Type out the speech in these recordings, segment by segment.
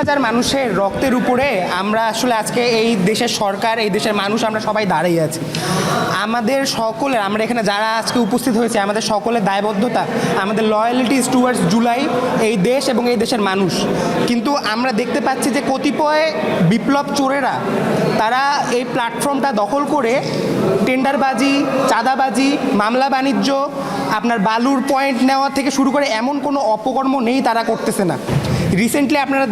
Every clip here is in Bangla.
হাজার মানুষের রক্তের উপরে আমরা আসলে আজকে এই দেশের সরকার, এই দেশের মানুষ আমরা সবাই দাঁড়িয়ে আছি। আমাদের সকলের, আমরা এখানে যারা আজকে উপস্থিত হয়েছে, আমাদের সকলের দায়বদ্ধতা, আমাদের লয়ালিটিস টুয়ার্ডস জুলাই, এই দেশ এবং এই দেশের মানুষ। কিন্তু আমরা দেখতে পাচ্ছি যে কতিপয় বিপ্লব চোরেরা তারা এই প্ল্যাটফর্মটা দখল করে টেন্ডারবাজি, চাঁদাবাজি, মামলা বাণিজ্য, আপনার বালুর পয়েন্ট নেওয়া থেকে শুরু করে এমন কোনো অপকর্ম নেই তারা করতেছে না। রিসেন্টলি আপনারা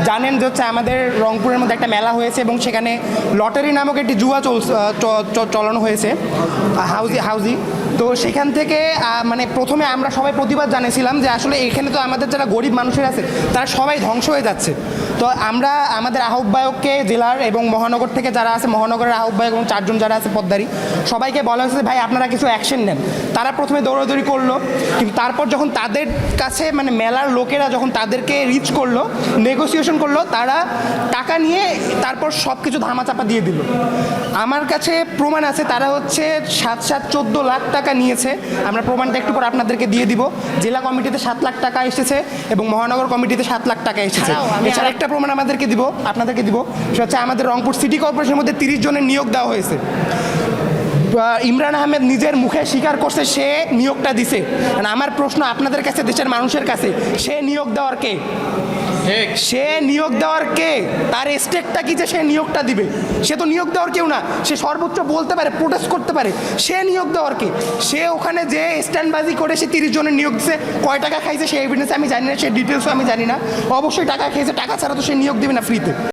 জানেন যে হচ্ছে আমাদের রংপুরের মধ্যে একটা মেলা হয়েছে এবং সেখানে লটারি নামক একটি জুয়া চলানো হয়েছে, হাউজি। তো সেখান থেকে মানে প্রথমে আমরা সবাই প্রতিবাদ জানিয়েছিলাম যে আসলে এখানে তো আমাদের যারা গরিব মানুষের আছে তারা সবাই ধ্বংস হয়ে যাচ্ছে। তো আমরা আমাদের আহ্বায়ককে, জেলার এবং মহানগর থেকে যারা আছে, মহানগরের আহ্বায়ক এবং 4 জন যারা আছে পদ্মারি, সবাইকে বলা হয়েছে ভাই আপনারা কিছু অ্যাকশন নেন। তারা প্রথমে দৌড়াদৌড়ি করলো, কিন্তু তারপর যখন তাদের কাছে মানে মেলার লোকেরা যখন তাদেরকে রিচ করলো, নেগোসিয়েশন করলো, তারা টাকা নিয়ে তারপর সব কিছু ধামাচাপা দিয়ে দিল। আমার কাছে প্রমাণ আছে, তারা হচ্ছে 14 লাখ টাকা নিয়েছে। আমরা প্রমাণটা একটু পর আপনাদেরকে দিয়ে দিব। জেলা কমিটিতে 7 লাখ টাকা এসেছে এবং মহানগর কমিটিতে 7 লাখ টাকা এসেছে। এছাড়া একটা প্রমাণ আপনাদেরকে দিব, সেটা হচ্ছে আমাদের রংপুর সিটি কর্পোরেশনের মধ্যে 30 জনের নিয়োগ দেওয়া হয়েছে। ইমরান আহমেদ নিজের মুখে স্বীকার করছে সে নিয়োগটা দিছে। মানে আমার প্রশ্ন আপনাদের কাছে, দেশের মানুষের কাছে, সে নিয়োগ দেওয়ার কে? সে নিয়োগ দেওয়ার কে? তার স্টেকটা কি যে সে নিয়োগটা দিবে? সে তো নিয়োগ দেওয়ার কেউ না। সে সর্বোচ্চ বলতে পারে, প্রোটেস্ট করতে পারে। সে নিয়োগ দেওয়ার কে? সে ওখানে যে স্ট্যান্ডবাজি করে সে 30 জনের নিয়োগ দিচ্ছে। কয় টাকা খাইছে সে এভিডেন্স আমি জানি না, সে ডিটেলসও আমি জানি না। অবশ্যই টাকা খেয়েছে, টাকা ছাড়া তো সে নিয়োগ দিবে না ফ্রিতে।